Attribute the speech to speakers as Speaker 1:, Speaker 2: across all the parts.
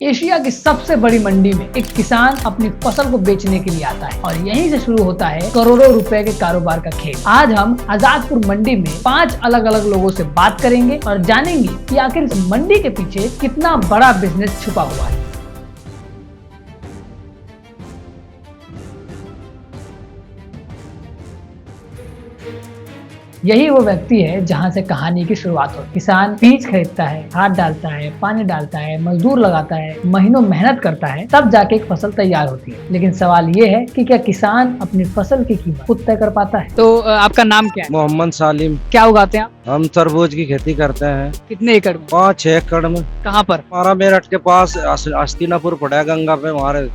Speaker 1: Asia की सबसे बड़ी मंडी में एक किसान अपनी फसल को बेचने के लिए आता है और यहीं से शुरू होता है करोड़ों रुपए के कारोबार का खेल। आज हम आजादपुर मंडी में 5 अलग अलग लोगों से बात करेंगे और जानेंगे कि आखिर इस मंडी के पीछे कितना बड़ा बिजनेस छुपा हुआ है। यही वो व्यक्ति है जहां से कहानी की शुरुआत होती है। किसान बीज खरीदता है, खाद डालता है, पानी डालता है, मजदूर लगाता है, महीनों मेहनत करता है, तब जाके एक फसल तैयार होती है। लेकिन सवाल ये है कि क्या किसान अपनी फसल की कीमत खुद तय कर पाता है? तो आपका नाम क्या है?
Speaker 2: मोहम्मद सालिम।
Speaker 1: क्या उगाते हैं आप?
Speaker 2: हम तरबूज की खेती करते हैं।
Speaker 1: कितने एकड़ में?
Speaker 2: 5-6 एकड़ में।
Speaker 1: कहाँ पर?
Speaker 2: हमारा मेरठ के पास हस्तिनापुर पड़ा है, गंगा पे। हमारे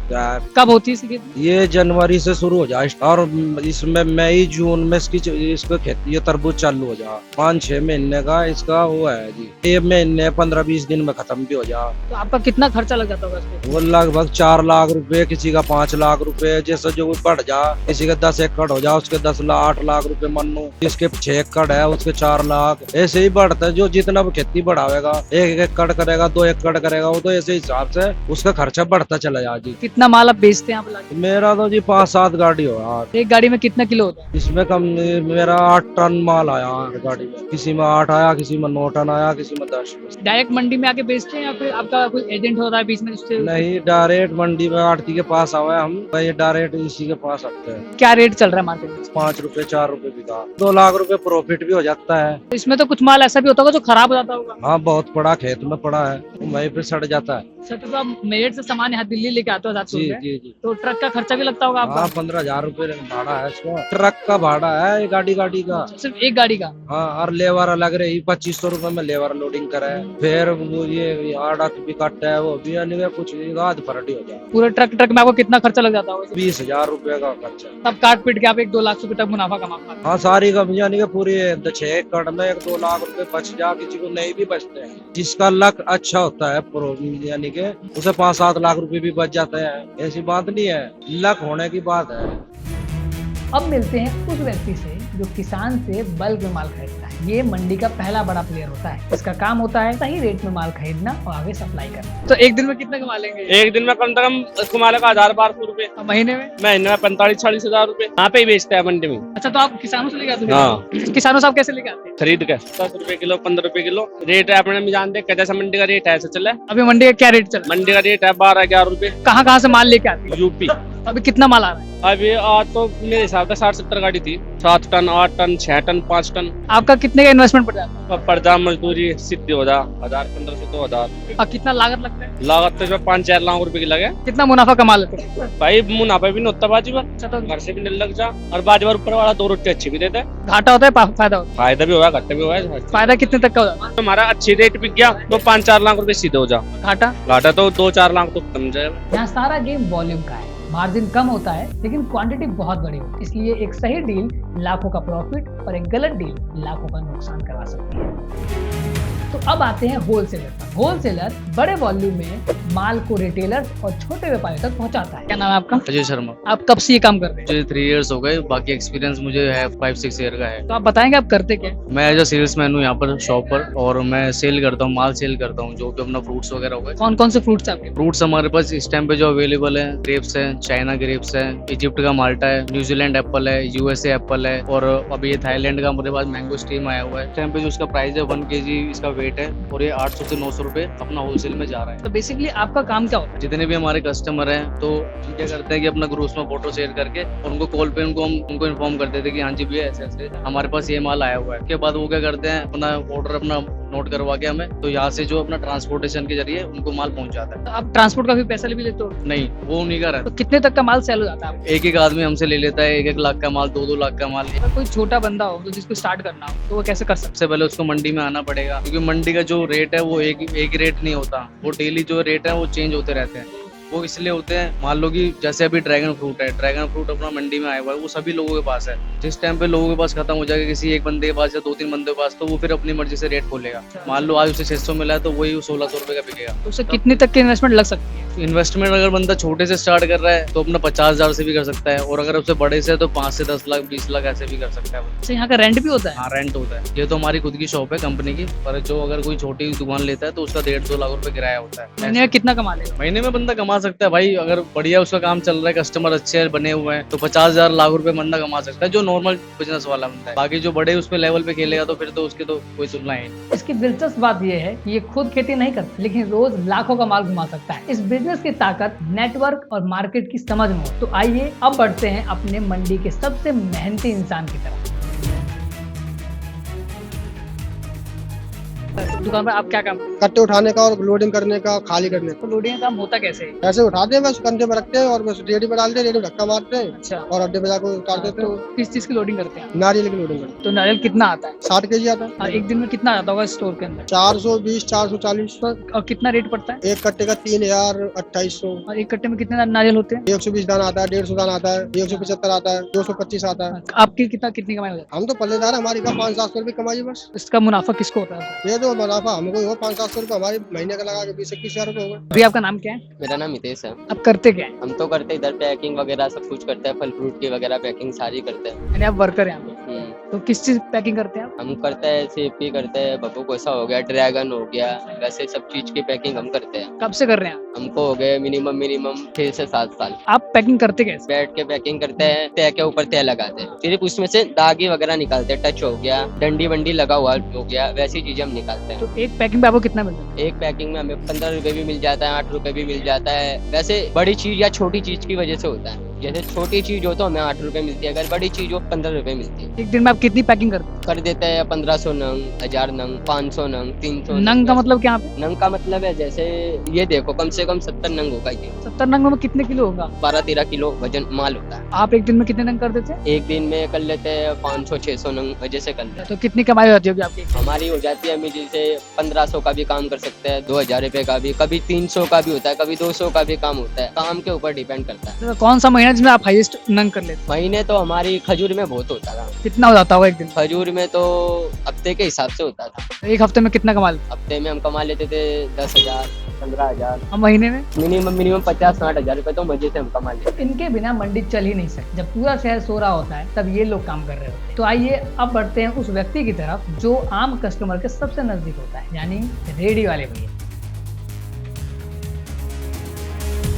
Speaker 1: कब होती है इसकी खेती?
Speaker 2: ये जनवरी से शुरू हो जाए और इसमें मई जून में इसको खेती, ये तरबूज चालू हो जाए। 5-6 महीने का इसका वो है जी। ये महीने 15-20 दिन में खत्म भी हो जाए।
Speaker 1: तो आपका कितना खर्चा लग जाता होगा इसमें?
Speaker 2: वो लगभग 4 लाख रुपए, किसी का 5 लाख रुपए, जैसे जो बढ़ जा। किसी का 10 एकड़ हो जाए उसके 8 लाख रुपए मनो। जिसके 6 एकड़ है उसके 4 लाख। ऐसे ही बढ़ता है। जो जितना खेती बढ़ावेगा, 1 एकड़ करेगा, 2 एकड़ करेगा, वो तो ऐसे हिसाब से उसका खर्चा बढ़ता चला जाए जी।
Speaker 1: कितना माल आप बेचते हैं आप लाके?
Speaker 2: मेरा तो जी 5-7 गाड़ी हो यार।
Speaker 1: एक गाड़ी में कितना किलो होता है?
Speaker 2: इसमें कम मेरा 8 टन माल आया गाड़ी में। किसी में 8 आया, किसी में 9 टन आया, किसी में 10।
Speaker 1: डायरेक्ट मंडी में आके बेचते हैं या फिर आपका कोई एजेंट होता है बीच में उससे?
Speaker 2: नहीं, डायरेक्ट मंडी में आड़ती के पास आवे हम। ये डायरेक्ट इसी के पास आते हैं।
Speaker 1: क्या रेट चल रहा है मार्केट में?
Speaker 2: 5 रुपए 4 रुपए बिका। 2 लाख रुपए प्रॉफिट भी हो जाता है।
Speaker 1: इसमें तो कुछ माल ऐसा भी होता होगा जो खराब हो जाता होगा।
Speaker 2: हाँ, बहुत पड़ा खेत में पड़ा है, वहीं पे सड़ जाता है।
Speaker 1: सर, तो आप मेरठ से सामान यहाँ दिल्ली लेके आते हो
Speaker 2: जी जी जी।
Speaker 1: तो ट्रक का खर्चा भी लगता होगा आपका?
Speaker 2: हाँ, 15,000 रुपए भाड़ा है इसका। ट्रक का भाड़ा है, ये गाड़ी का।
Speaker 1: सिर्फ एक गाड़ी का?
Speaker 2: हाँ, और लेबर अलग रही। 2500 रुपए में लेबर लोडिंग करे। फिर वो ये आड़त भी कट है, वो भी यानी कि कुछ आध फरटी हो जाए।
Speaker 1: पूरे ट्रक में आपको कितना खर्चा लग जाता होगा?
Speaker 2: 20,000 रुपए का खर्चा।
Speaker 1: तब काट पीट के आप 1-2 लाख रुपए तक मुनाफा कमा पाते हैं?
Speaker 2: हाँ, सारी का यानी कि पूरी 6 एकड़ में 1-2 लाख रुपए बच जा। किसी को नहीं भी बचते हैं। जिसका लक अच्छा होता है यानी कि उसे 5-7 लाख रुपए भी बच जाते हैं। ऐसी बात नहीं है, लक होने की बात है। अब मिलते हैं उस व्यक्ति से जो किसान से बल्क में माल खरीदता है। ये मंडी का पहला बड़ा प्लेयर होता है। इसका काम होता है सही रेट में माल खरीदना और आगे सप्लाई करना। तो एक दिन में कितना कमा लेंगे?
Speaker 3: एक दिन में कम से कम कमा लेगा 1000-1200 रुपए।
Speaker 1: महीने में?
Speaker 3: महीने में 45-40 हजार रुपए। यहाँ पे ही बेचता है मंडी में।
Speaker 1: अच्छा, तो आप किसानों से लेके आते हैं?
Speaker 3: हाँ।
Speaker 1: किसानों से आप कैसे लेके आते हैं?
Speaker 3: खरीद के 10 रुपए किलो, 15 रुपए किलो रेट है। अपने भी जानते हैं जैसा मंडी का रेट है ऐसा चला है।
Speaker 1: अभी मंडी का क्या रेट चल रहा है?
Speaker 3: मंडी का रेट है 12-11 रुपए।
Speaker 1: कहाँ से माल लेके आते हैं?
Speaker 3: यूपी।
Speaker 1: अभी कितना माल आ रहा है?
Speaker 3: अभी आज तो मेरे हिसाब से 60-70 गाड़ी थी। 7 टन, 8 टन, 6 टन, 5 टन।
Speaker 1: आपका कितने का इन्वेस्टमेंट पड़ जाता है?
Speaker 3: पर्दा मजदूरी सिद्ध हो जा 1500-2000।
Speaker 1: और कितना लागत लगता है?
Speaker 3: लागत तो 5-4 लाख रुपए की लगे।
Speaker 1: कितना मुनाफा कमा लेते हैं?
Speaker 3: भाई मुनाफा भी नहीं होता बाजी पर।
Speaker 1: अच्छा, तो
Speaker 3: घर से भी नहीं लग जा और बाजी पर ऊपर वाला 2 रोटी अच्छी भी देता है।
Speaker 1: घाटा होता है फायदा होता है?
Speaker 3: फायदा भी होगा, घाटा भी होगा।
Speaker 1: फायदा कितने तक का होता है?
Speaker 3: हमारा अच्छी रेट बिक गया तो 5-4 लाख रुपए सीधे हो जा। घाटा तो 2-4 लाख तो खत्म जाएगा।
Speaker 1: यहाँ सारा गेम वॉल्यूम का है। मार्जिन कम होता है लेकिन क्वांटिटी बहुत बड़ी होती है। इसलिए एक सही डील लाखों का प्रॉफिट और एक गलत डील लाखों का नुकसान करवा सकती है। तो अब आते हैं होलसेलर पर। होलसेलर बड़े वॉल्यूम में माल को रिटेलर और छोटे व्यापारियों तक पहुंचाता है। क्या नाम है आपका?
Speaker 4: अजय शर्मा।
Speaker 1: आप कब से ये काम कर रहे हैं?
Speaker 4: मुझे 3 इयर्स हो गए। बाकी एक्सपीरियंस मुझे है 5-6 ईयर का है।
Speaker 1: तो आप बताएंगे आप करते क्या?
Speaker 4: मैं एज अ सेल्समैन हूँ यहाँ पर शॉप पर, और मैं सेल करता हूँ, माल सेल करता हूँ, जो भी अपना फ्रूट्स वगैरह हो गए।
Speaker 1: कौन कौन से फ्रूट्स आपके?
Speaker 4: फ्रूट्स हमारे पास इस टाइम पे जो अवेलेबल है, ग्रेप्स है, चाइना ग्रेप्स है, इजिप्ट का माल्टा है, न्यूजीलैंड एप्पल है, यूएसए एप्पल है, और अभी ये थाईलैंड का मेरे पास मैंगो स्टीम आया हुआ है। इस टाइम पे जो इसका प्राइस है 1 kg इसका वेट है, और ये 800 से 900 रुपए अपना होलसेल में जा रहा है।
Speaker 1: तो बेसिकली आपका काम क्या होता है?
Speaker 4: जितने भी हमारे कस्टमर हैं तो हम क्या करते हैं कि अपना ग्रुप्स में फोटो शेयर करके और उनको कॉल पे उनको इन्फॉर्म कर देते हैं कि हाँ जी भैया ऐसे ऐसे हमारे पास ये माल आया हुआ है। उसके बाद वो क्या करते हैं, अपना ऑर्डर अपना नोट करवा के हमें, तो यहाँ से जो अपना ट्रांसपोर्टेशन के जरिए उनको माल पहुंच जाता है।
Speaker 1: तो आप ट्रांसपोर्ट का भी पैसा भी लेते हो?
Speaker 4: नहीं, वो उन्हीं का रहता
Speaker 1: तो कितने तक का माल सेल हो जाता है आपको?
Speaker 4: है। एक आदमी हमसे ले लेता है 1-1 लाख का माल, 2-2 लाख का माल।
Speaker 1: अगर कोई छोटा बंदा हो तो जिसको स्टार्ट करना हो तो वो कैसे कर सकता
Speaker 4: सबसे पहले उसको मंडी में आना पड़ेगा, क्योंकि मंडी का जो रेट है वो एक रेट नहीं होता। वो डेली जो रेट है वो चेंज होते रहते हैं। वो इसलिए होते हैं, मान लो कि जैसे अभी ड्रैगन फ्रूट है, ड्रैगन फ्रूट अपना मंडी में आया हुआ है, वो सभी लोगों के पास है। जिस टाइम पे लोगों के पास खत्म हो जाएगा किसी एक बंदे के पास या 2-3 बंदे के पास, तो वो फिर अपनी मर्जी से रेट खोलेगा। मान लो आज उसे 600 मिला है तो वही 1600 रुपए का बिकेगा।
Speaker 1: है? तो उससे कितने तक की इन्वेस्टमेंट लग सकती है?
Speaker 4: इन्वेस्टमेंट अगर बंदा छोटे से स्टार्ट कर रहा है तो अपना 50,000 से भी कर सकता है, और अगर उससे बड़े से है तो 5 से 10 लाख 20 लाख ऐसे भी कर सकता है।
Speaker 1: अच्छा, यहाँ का रेंट भी होता है?
Speaker 4: हाँ, रेंट होता है। ये तो हमारी खुद की शॉप है कंपनी की, पर जो अगर कोई छोटी दुकान लेता है तो उसका 1.5-2 लाख रुपए किराया होता है।
Speaker 1: महीने में कितना कमा लेगा?
Speaker 4: महीने में बंदा कमा सकता है भाई, अगर बढ़िया उसका काम चल रहा है, कस्टमर अच्छे बने हुए हैं, तो 50,000 लाख रुपए बंदा कमा सकता है, जो नॉर्मल बिजनेस वाला बंदा है। बाकी जो बड़े उस पे लेवल पे खेलेगा तो फिर तो उसके तो कोई तुलना है नहीं।
Speaker 1: इसकी दिलचस्प बात यह है कि ये खुद खेती नहीं करता, लेकिन रोज लाखों का माल घुमा सकता है। इस बिजनेस की ताकत नेटवर्क और मार्केट की समझ में हो। तो आइए अब बढ़ते हैं अपने मंडी के सबसे मेहनती इंसान की तरफ। दुकान पर आप क्या काम करते हैं?
Speaker 5: कट्टे उठाने का और लोडिंग करने का, खाली करने का।
Speaker 1: तो लोडिंग का काम होता कैसे है?
Speaker 5: ऐसे उठाते हैं, बस कंधे में रखते हैं और बस रेडी पे डालते हैं, रेडी में धक्का मारते हैं
Speaker 1: अच्छा,
Speaker 5: और अड्डे पे जाकर उतार देते
Speaker 1: तो
Speaker 5: हैं।
Speaker 1: किस चीज की लोडिंग करते हैं?
Speaker 5: नारियल की लोडिंग करते
Speaker 1: तो नारियल कितना आता है?
Speaker 5: हैं। 60 kg आता है।
Speaker 1: और एक दिन में कितना आता होगा स्टोर के अंदर?
Speaker 5: 420, 440,
Speaker 1: और कितना रेट पड़ता है?
Speaker 5: एक कट्टे का 3,000, 2,800।
Speaker 1: और एक कट्टे में कितने नारियल होते हैं?
Speaker 5: 120 दाना आता है, 150 दाना आता है, 175 आता है, 225 आता है।
Speaker 1: आपकी कितनी कमाई हो जाती
Speaker 5: हम तो पल्लेदार, हमारी का 500-700 रुपये कमाई बस।
Speaker 1: है? इसका मुनाफा किसको होता है?
Speaker 5: ये तो मुनाफा हमको ही हो, 500-700 रुपये हमारे महीने का लगा के 20-21 हजार रुपये होगा।
Speaker 1: अभी आपका नाम क्या है?
Speaker 6: मेरा नाम हितेश है।
Speaker 1: आप करते क्या है?
Speaker 6: हम तो करते इधर पैकिंग वगैरह सब कुछ करते हैं, फल फ्रूट की वगैरह पैकिंग सारी करते हैं।
Speaker 1: यानी आप वर्कर हैं यहाँ पे। तो किस चीज पैकिंग करते हैं आप?
Speaker 6: हम करते हैं सेफ्टी करते हैं, बब्बू कोसा हो गया, ड्रैगन हो गया, वैसे सब चीज की पैकिंग हम करते हैं।
Speaker 1: कब से कर रहे हैं आप?
Speaker 6: हमको हो गए मिनिमम 6 से 7 साल।
Speaker 1: आप पैकिंग करते कैसे?
Speaker 6: बैठ के पैकिंग करते हैं, तय के ऊपर तय लगाते हैं, सिर्फ उसमें से दागी वगैरह निकालते हैं, टच हो गया, डंडी वंडी लगा हुआ हो गया, वैसी चीजें हम निकालते हैं।
Speaker 1: तो एक पैकिंग पे आपको कितना मिलता है?
Speaker 6: एक पैकिंग में हमें 15 रुपए भी मिल जाता है, 8 रुपए भी मिल जाता है। वैसे बड़ी चीज या छोटी चीज की वजह से होता है, जैसे छोटी चीज हो तो हमें 8 रुपए मिलती है, अगर बड़ी चीज हो 15 रुपए मिलती है।
Speaker 1: एक दिन में आप कितनी पैकिंग करते हैं?
Speaker 6: कर देते हैं 1500 नंग, 1000 नंग, 500 नंग, 300
Speaker 1: नंग का मतलब क्या? पे
Speaker 6: नंग का मतलब है जैसे ये देखो कम से कम 70 नंग होगा ये।
Speaker 1: 70 नंग में कितने किलो होगा?
Speaker 6: 12-13 किलो वजन माल होता है।
Speaker 1: आप एक दिन में कितने नंग कर देते हैं?
Speaker 6: एक दिन में कर लेते हैं 500-600 नंग वजह से कर लेते हैं।
Speaker 1: तो कितनी कमाई हो जाती होगी आपकी?
Speaker 6: हमारी हो जाती है, हम जैसे 1500 का भी काम कर सकते हैं, 2000 रुपए का भी, कभी 300 का भी होता है, कभी 200 का भी काम होता है, काम के ऊपर डिपेंड करता है।
Speaker 1: तो कौन सा महीना जिसमें आप हाईएस्ट नंग कर लेते हैं?
Speaker 6: महीने तो हमारी खजूर में बहुत होता था।
Speaker 1: कितना हो जाता होगा एक दिन?
Speaker 6: खजूर में तो हफ्ते के हिसाब से होता था।
Speaker 1: एक हफ्ते में कितना कमा लेते?
Speaker 6: हफ्ते में हम कमा लेते थे 10,000, 15,000,
Speaker 1: और महीने में?
Speaker 6: मिनिमम 50-60 हजार रुपए तो मजे से हम कमा लेते।
Speaker 1: इनके बिना मंडी चल ही नहीं सकती। जब पूरा शहर सो रहा होता है तब ये लोग काम कर रहे होते हैं। तो आइए अब बढ़ते हैं उस व्यक्ति की तरफ जो आम कस्टमर के सबसे नजदीक होता है, यानी रेडी वाले भैया।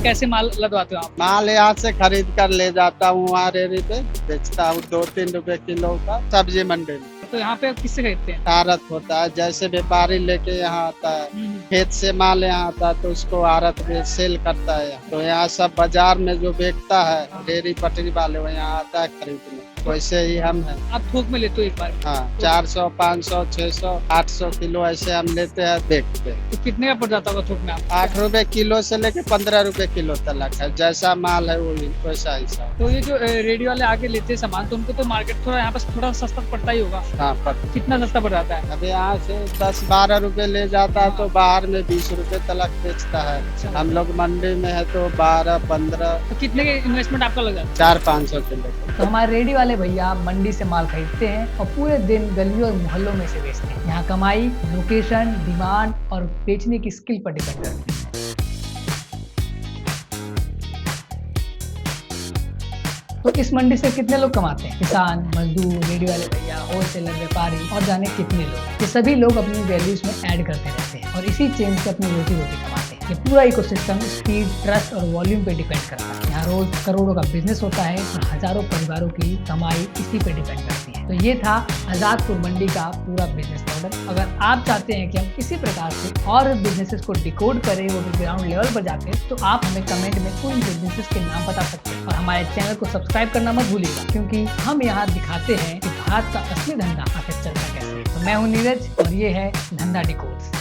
Speaker 1: कैसे माल लदवाते हो आप?
Speaker 7: माल यहाँ से खरीद कर ले जाता हूँ, वहाँ रेहड़ी पे बेचता हूँ 2-3 रुपए किलो का। सब्जी मंडी में
Speaker 1: तो यहाँ पे किससे खरीदते हैं?
Speaker 7: आड़त होता है, जैसे व्यापारी लेके यहाँ आता है, खेत से माल यहाँ आता है तो उसको आड़त में सेल करता है। तो यहाँ सब बाजार में जो बेचता है रेहड़ी पटरी वाले वो यहाँ आता है खरीदने, वैसे ही हम हैं।
Speaker 1: आप थोक में लेते हो एक बार?
Speaker 7: हाँ, 400, 500, 600, 800 किलो ऐसे हम लेते हैं बेचते हैं।
Speaker 1: तो कितने का पड़ जाता होगा थोक में आप?
Speaker 7: 8 रुपए किलो से लेके 15 रुपए किलो तक है, जैसा माल है वही वैसा हिसाब।
Speaker 1: तो ये जो रेडी वाले आके लेते हैं सामान, तो उनको तो मार्केट थोड़ा यहाँ पर थोड़ा सस्ता पड़ता ही होगा।
Speaker 7: हाँ, पर
Speaker 1: कितना सस्ता पड़ जाता है?
Speaker 7: अभी यहाँ से 10-12 रुपए ले जाता है तो बाहर में 20 रुपए तक बेचता है। हम लोग मंडी में है तो 12-15,
Speaker 1: तो कितने के इन्वेस्टमेंट आपका लग जाता है?
Speaker 7: 400-500 किलो।
Speaker 1: तो हमारे रेडी वाले भैया मंडी से माल खरीदते हैं और पूरे दिन गलियों और मोहल्लों में से बेचते हैं। यहाँ कमाई लोकेशन, डिमांड और बेचने की स्किल पर डिपेंड करती है। तो इस मंडी से कितने लोग कमाते हैं? किसान, मजदूर, रेडी वाले भैया, होलसेलर, व्यापारी और जाने कितने लोग। ये सभी लोग अपनी वैल्यूज में ऐड करते रहते हैं और इसी चेन से अपनी रोजी रोटी कमाते हैं। ये पूरा इकोसिस्टम स्पीड, ट्रस्ट और वॉल्यूम पे डिपेंड करता है। यहाँ रोज करोड़ों का बिजनेस होता है और हजारों परिवारों की कमाई इसी पे डिपेंड करती है। तो ये था आजादपुर मंडी का पूरा बिजनेस मॉडल। अगर आप चाहते हैं कि हम इसी प्रकार से और बिजनेसेस को डिकोड करें, वो भी ग्राउंड लेवल पर जाके, तो आप हमें कमेंट में उन बिजनेसेस के नाम बता सकते हैं। और हमारे चैनल को सब्सक्राइब करना मत भूलिएगा, क्योंकि हम यहाँ दिखाते हैं कि भारत का असली धंधा आखिर चलता कैसे है। तो मैं हूँ नीरज और ये है धंधा डिकोड्स।